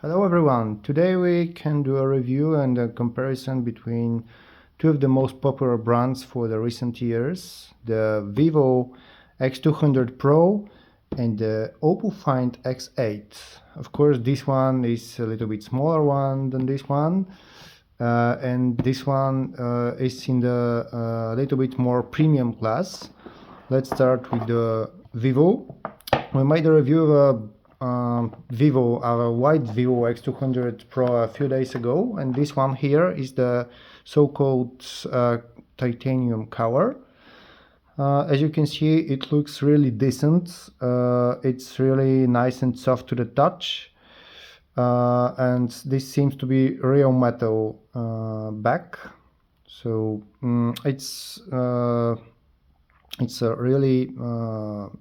Hello everyone, today we can do a review and a comparison between two of the most popular brands for the recent years, the Vivo X200 Pro and the Oppo Find X8. Of course, this one is a little bit smaller one than this one, and this one is in the little bit more premium class. Let's start with the Vivo. We made a review of a white Vivo X200 Pro a few days ago, and this one here is the so-called titanium cover. As you can see, it looks really decent. It's really nice and soft to the touch, and this seems to be real metal back. So it's a really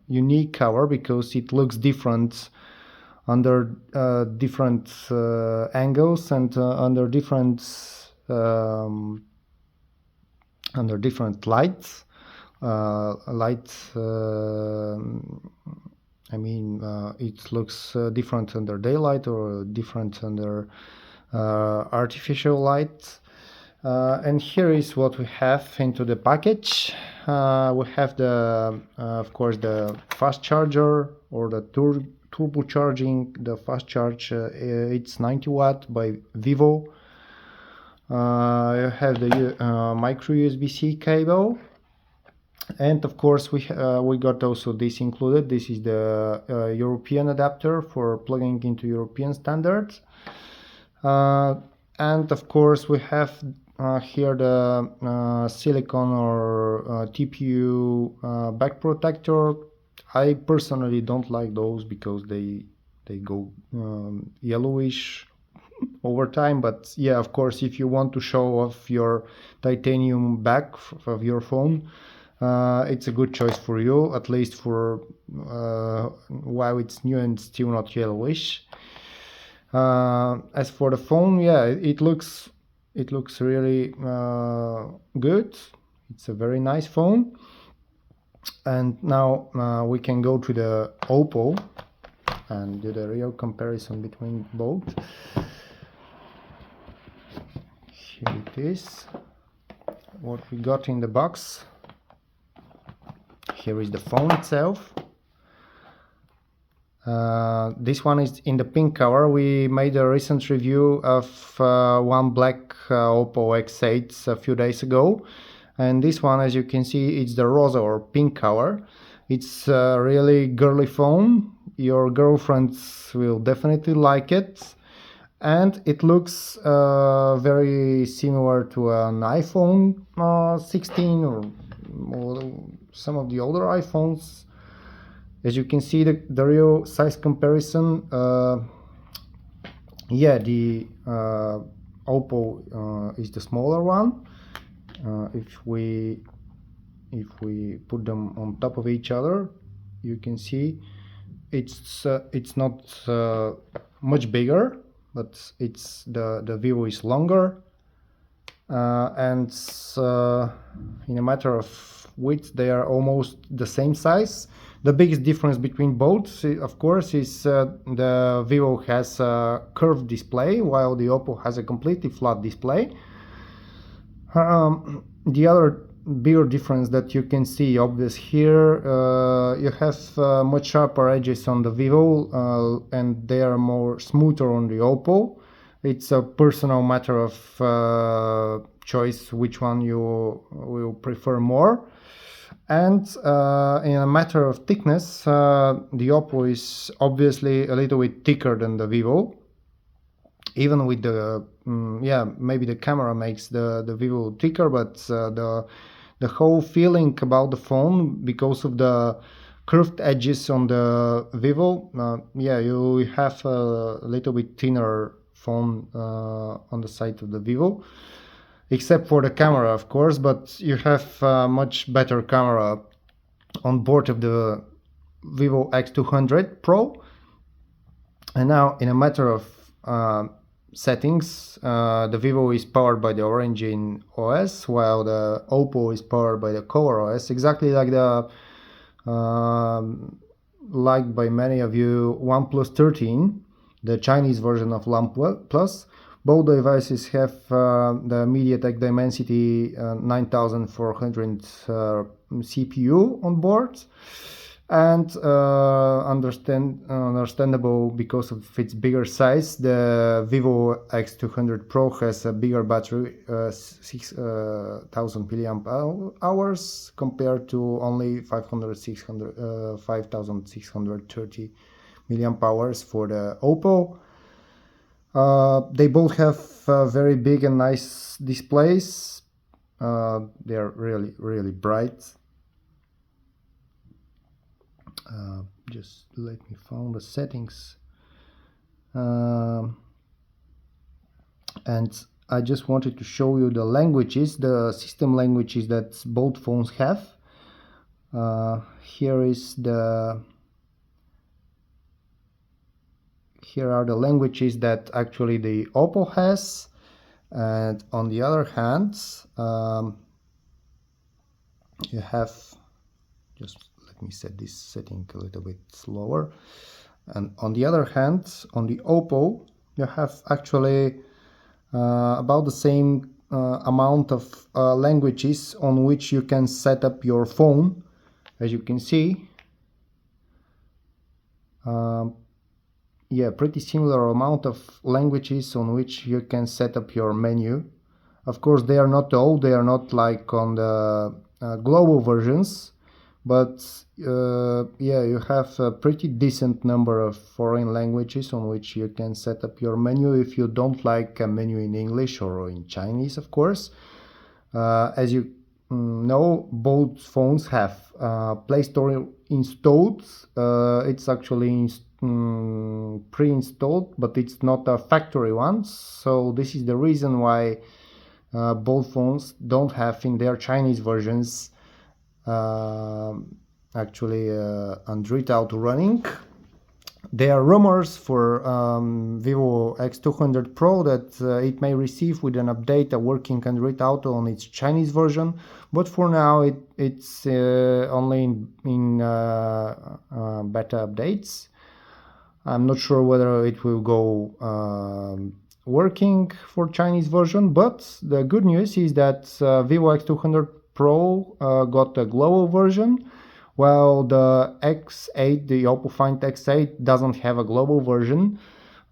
unique cover because it looks different under different angles and under different lights. It looks different under daylight or different under artificial light. And here is what we have into the package. We have the, of course, the fast charger or the turbo charging. The fast charge, it's 90 watt by Vivo. You have the micro USB-C cable, and of course we got also this included. This is the European adapter for plugging into European standards, and of course we have here the silicone or TPU back protector. I personally don't like those because they go yellowish over time, but yeah, of course, if you want to show off your titanium back of your phone, it's a good choice for you, at least for while it's new and still not yellowish. As for the phone, yeah, it looks really good. It's a very nice phone. And now we can go to the Oppo and do the real comparison between both. Here it is, what we got in the box. Here is the phone itself. This one is in the pink color. We made a recent review of one black Oppo X8 a few days ago, and this one, as you can see, it's the rosa or pink color. It's a really girly phone. Your girlfriends will definitely like it, and it looks very similar to an iPhone 16 or some of the older iPhones. As you can see, the real size comparison, yeah, the Oppo is the smaller one. If we put them on top of each other, you can see it's not much bigger, but it's the Vivo is longer, and in a matter of width they are almost the same size. The biggest difference between both, of course, is the Vivo has a curved display while the Oppo has a completely flat display. The other bigger difference that you can see obvious here, you have much sharper edges on the Vivo, and they are more smoother on the Oppo. It's a personal matter of choice which one you will prefer more. And in a matter of thickness, the Oppo is obviously a little bit thicker than the Vivo. Even with the maybe the camera makes the Vivo thicker, but the whole feeling about the phone, because of the curved edges on the Vivo, you have a little bit thinner phone on the side of the Vivo, except for the camera, of course, but you have a much better camera on board of the Vivo X200 Pro. And now, in a matter of settings, the Vivo is powered by the Origin OS, while the Oppo is powered by the Core OS, exactly like the liked by many of you OnePlus 13. the Chinese version of Lamp Plus. Both devices have the Mediatek Dimensity 9400 CPU on board, and understandable because of its bigger size. The Vivo X200 Pro has a bigger battery, 6000 mAh compared to only 5630 mAh for the Oppo. They both have very big and nice displays. They are really bright. Just let me find the settings. And I just wanted to show you the languages, the system languages that both phones have. Here are the languages that actually the Oppo has, and on the other hand, you have, just let me set this setting a little bit slower, and on the other hand, on the Oppo, you have actually about the same amount of languages on which you can set up your phone. As you can see, yeah, pretty similar amount of languages on which you can set up your menu. Of course, they are not all, they are not like on the global versions, but yeah, you have a pretty decent number of foreign languages on which you can set up your menu if you don't like a menu in English or in Chinese, of course. As you know, both phones have Play Store installed. It's actually pre-installed, but it's not a factory one, so this is the reason why both phones don't have in their Chinese versions actually Android Auto running. There are rumors for Vivo X200 Pro that it may receive with an update a working Android Auto on its Chinese version, but for now it's only in beta updates. I'm not sure whether it will go working for Chinese version, but the good news is that Vivo X200 Pro got a global version, while the X8, the Oppo Find X8, doesn't have a global version.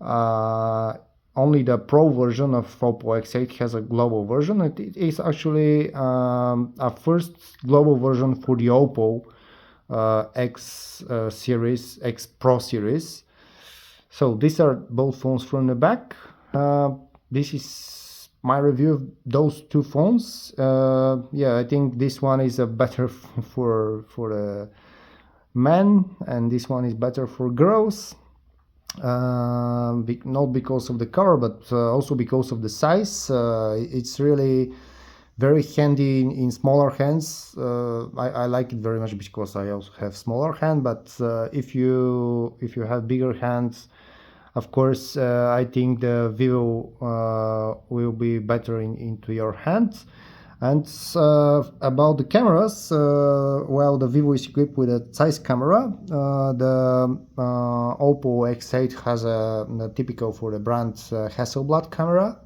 Only the Pro version of Oppo X8 has a global version. It is actually a first global version for the Oppo X series, X Pro series. So these are both phones from the back. This is my review of those two phones. Yeah, I think this one is a better for the men, and this one is better for girls. Not because of the cover, but also because of the size. It's really very handy in smaller hands. I like it very much because I also have smaller hand, but if you have bigger hands, of course, I think the Vivo will be better into your hands. And about the cameras, well, the Vivo is equipped with a size camera. The Oppo X8 has a typical for the brand Hasselblad camera.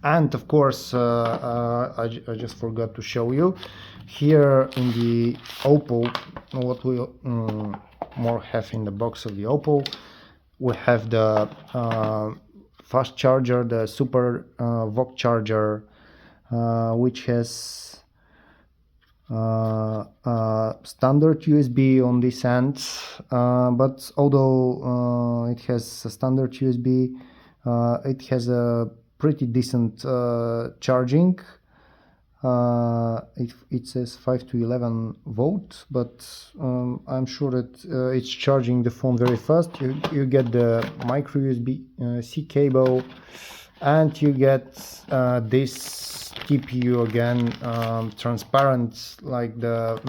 And of course, I just forgot to show you here in the Oppo what we more have in the box of the Oppo. We have the fast charger, the Super VOOC charger, which has standard USB on this end, but although it has a standard USB, it has a pretty decent charging. It says 5 to 11 volt, but I'm sure that it's charging the phone very fast. You get the micro USB C cable, and you get this TPU again, transparent like the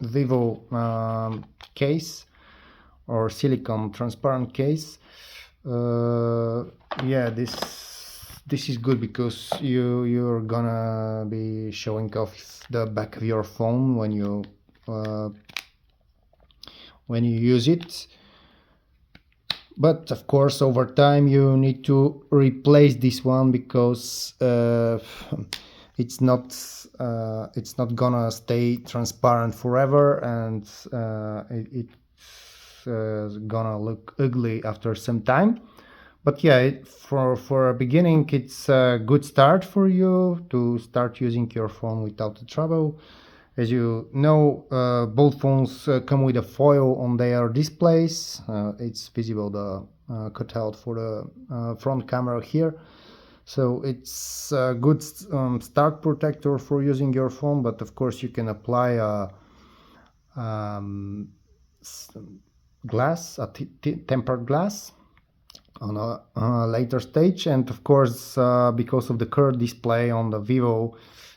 Vivo case, or silicone transparent case. Yeah, this is good because you're gonna be showing off the back of your phone when you use it. But of course, over time you need to replace this one because it's not gonna stay transparent forever, and it's gonna look ugly after some time. But yeah, for a beginning, it's a good start for you to start using your phone without the trouble. As you know, both phones come with a foil on their displays. It's visible, the cutout for the front camera here. So it's a good start protector for using your phone, but of course you can apply a glass, tempered glass on a later stage. And of course, because of the curved display on the Vivo,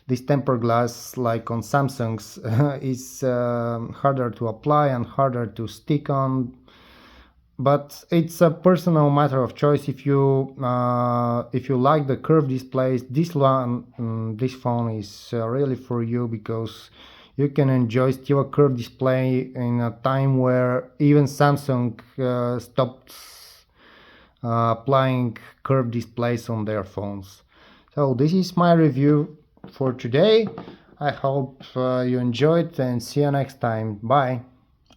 this tempered glass, like on Samsung's, is harder to apply and harder to stick on. But it's a personal matter of choice. If you like the curved displays, this phone is really for you, because you can enjoy still a curved display in a time where even Samsung stopped applying curved displays on their phones. So this is my review for today. I hope you enjoyed, and see you next time. Bye.